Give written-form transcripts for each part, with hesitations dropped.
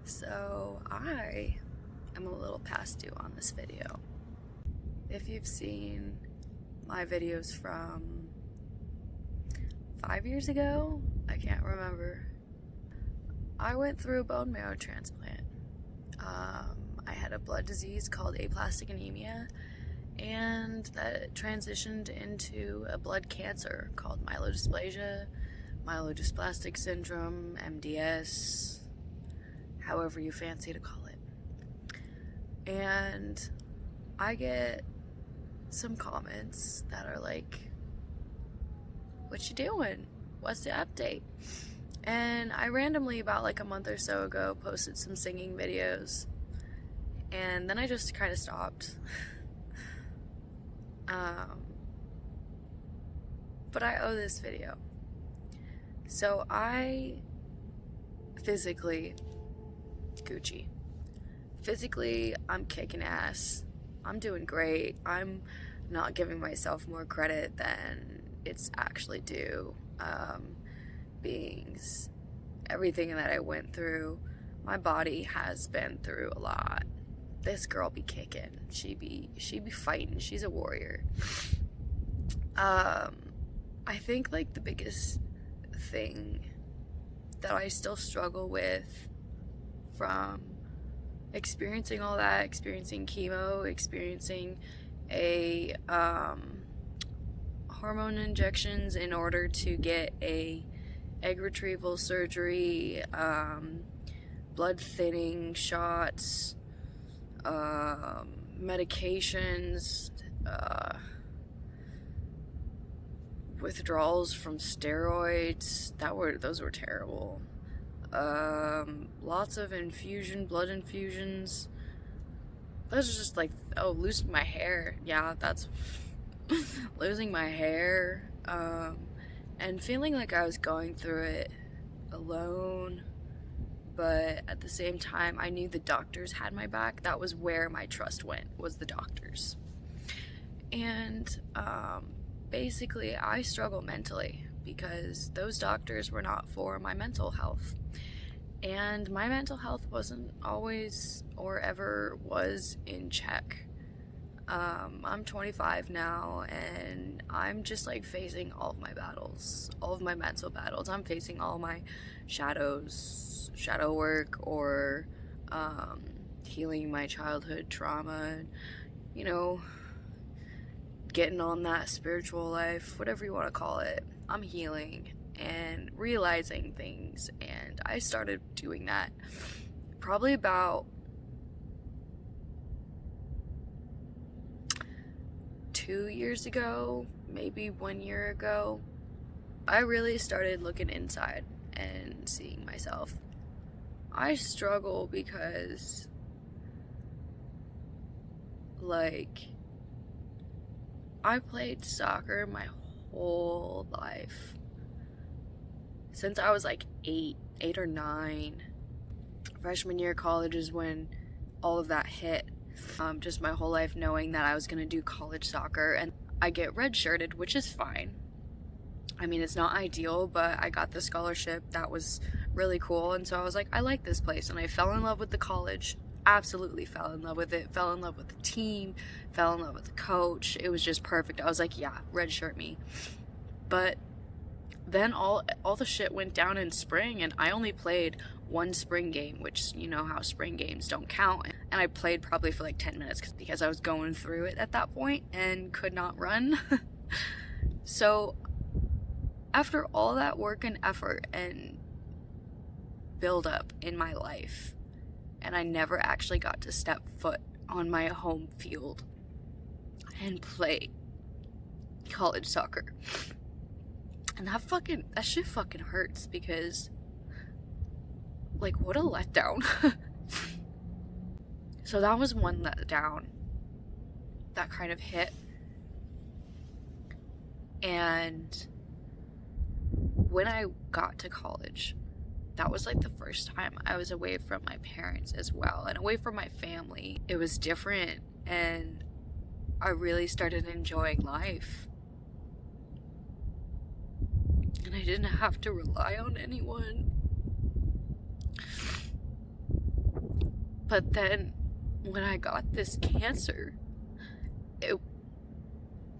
So I am a little past due on this video. If you've seen my videos from 5 years ago, I can't remember. I went through a bone marrow transplant. I had a blood disease called aplastic anemia, and that transitioned into a blood cancer called myelodysplasia, myelodysplastic syndrome, MDS, however you fancy to call it. And I get some comments that are like, what you doing? What's the update? And I randomly, about like a month or so ago, posted some singing videos, and then I just kind of stopped. But I owe this video. So I physically, Gucci. Physically, I'm kicking ass. I'm doing great. I'm not giving myself more credit than it's actually due. Beings, everything that I went through, my body has been through a lot. This girl be kicking. She be fighting. She's a warrior. I think like the biggest thing that I still struggle with from experiencing all that, experiencing chemo, experiencing a hormone injections in order to get a egg retrieval surgery, blood thinning shots, medications, withdrawals from steroids. Those were terrible. Lots of blood infusions. Those are just like, losing my hair. Yeah, that's losing my hair. And feeling like I was going through it alone, but at the same time, I knew the doctors had my back. That was where my trust went, was the doctors. And basically, I struggle mentally because those doctors were not for my mental health. And my mental health wasn't always or ever was in check. I'm 25 now, and I'm just like facing all of my battles, all of my mental battles. I'm facing all my shadows, shadow work, or healing my childhood trauma, getting on that spiritual life, whatever you want to call it. I'm healing and realizing things, and I started doing that probably about 2 years ago, maybe 1 year ago. I really started looking inside and seeing myself. I struggle because, like, I played soccer my whole life. Since I was like 8 or 9. Freshman year of college is when all of that hit. Just my whole life knowing that I was going to do college soccer, and I get redshirted, which is fine. I mean, it's not ideal, but I got the scholarship. That was really cool, and so I was like, I like this place, and I fell in love with the college. Absolutely fell in love with it. Fell in love with the team. Fell in love with the coach. It was just perfect. I was like, yeah, redshirt me. But then all the shit went down in spring, and I only played one spring game, which, you know how spring games don't count. And I played probably for like 10 minutes because I was going through it at that point and could not run. So after all that work and effort and build up in my life, and I never actually got to step foot on my home field and play college soccer. And that shit fucking hurts because, like, what a letdown. So that was one letdown that kind of hit. And when I got to college, that was like the first time I was away from my parents as well, and away from my family. It was different, and I really started enjoying life. And I didn't have to rely on anyone. But then when I got this cancer,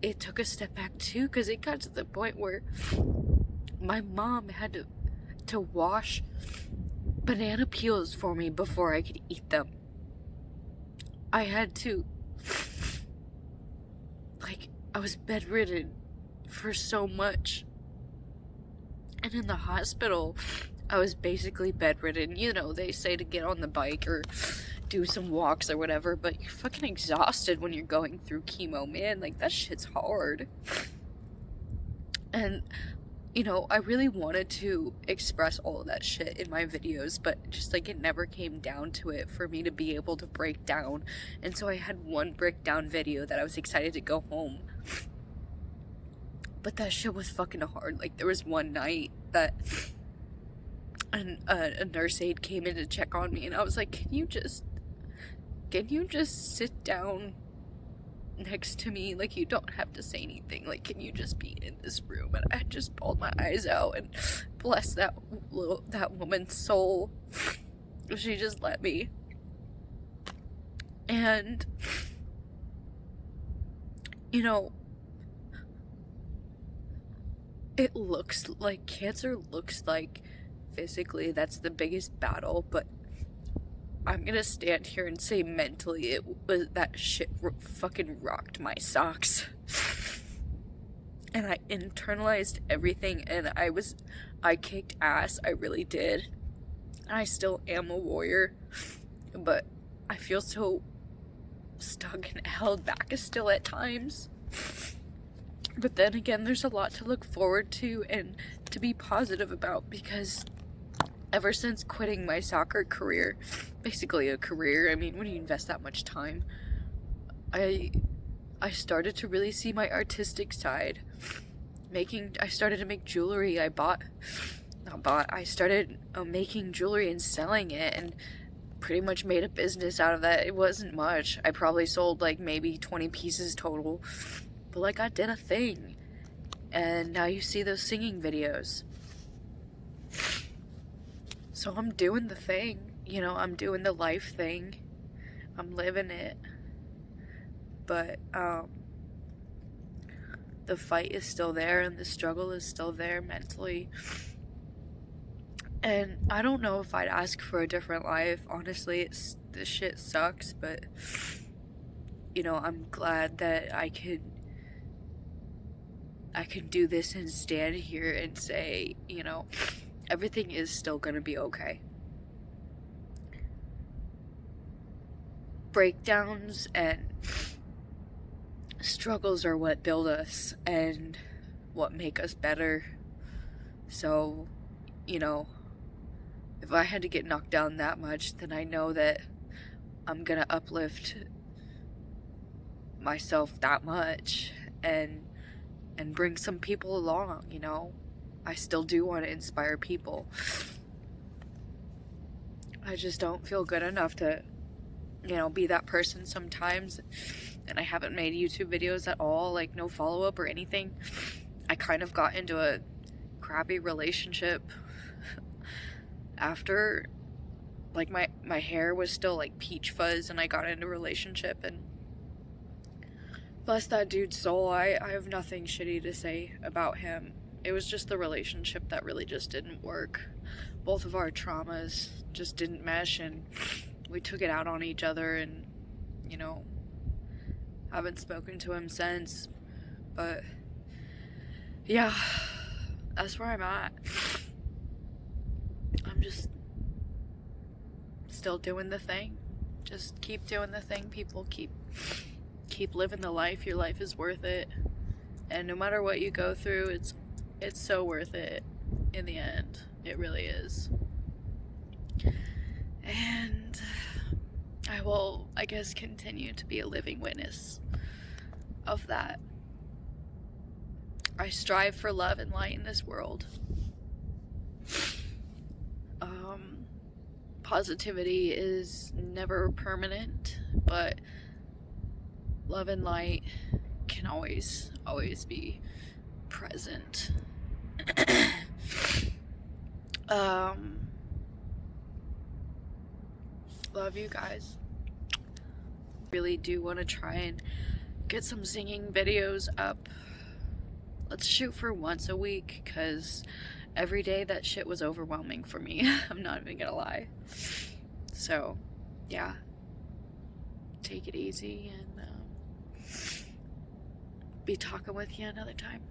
it took a step back too, because it got to the point where my mom had to wash banana peels for me before I could eat them. I had to, like, I was bedridden for so much. And in the hospital, I was basically bedridden. You know, they say to get on the bike or do some walks or whatever, but you're fucking exhausted when you're going through chemo, man. Like, that shit's hard. And, you know, I really wanted to express all of that shit in my videos, but just, like, it never came down to it for me to be able to break down. And so I had one breakdown video that I was excited to go home. But that shit was fucking hard. Like, there was one night that a nurse aide came in to check on me, and I was like, can you just sit down next to me? Like, you don't have to say anything. Like, can you just be in this room? And I just bawled my eyes out, and bless that woman's soul. She just let me. And, you know, it looks like cancer looks like physically that's the biggest battle, but I'm gonna stand here and say mentally that shit fucking rocked my socks. And I internalized everything, and I kicked ass. I really did. And I still am a warrior, but I feel so stuck and held back still at times. But then again, there's a lot to look forward to and to be positive about, because ever since quitting my soccer career, basically a career, I mean, when you invest that much time, I started to really see my artistic side. I started to make jewelry. I started making jewelry and selling it, and pretty much made a business out of that. It wasn't much. I probably sold like maybe 20 pieces total. But like, I did a thing. And now you see those singing videos. So I'm doing the thing. You know, I'm doing the life thing. I'm living it. But the fight is still there, and the struggle is still there mentally. And I don't know if I'd ask for a different life. Honestly, this shit sucks, but you know, I'm glad that I can do this and stand here and say, you know, everything is still gonna be okay. Breakdowns and struggles are what build us and what make us better. So, you know, if I had to get knocked down that much, then I know that I'm gonna uplift myself that much and bring some people along, you know. I still do want to inspire people. I just don't feel good enough to, you know, be that person sometimes. And I haven't made YouTube videos at all, like no follow-up or anything. I kind of got into a crappy relationship after, like, my hair was still like peach fuzz, and I got into a relationship, and bless that dude's soul, I have nothing shitty to say about him. It was just the relationship that really just didn't work. Both of our traumas just didn't mesh, and we took it out on each other, and, you know, haven't spoken to him since. But yeah, that's where I'm at. I'm just still doing the thing. Just keep doing the thing, people. Keep living the life. Your life is worth it, and no matter what you go through, it's so worth it in the end. It really is. And I will, I guess, continue to be a living witness of that. I strive for love and light in this world. Positivity is never permanent, but love and light can always be present. Love you guys. Really do want to try and get some singing videos up. Let's shoot for once a week, because every day that shit was overwhelming for me. I'm not even gonna lie. So, yeah. Take it easy, and be talking with you another time.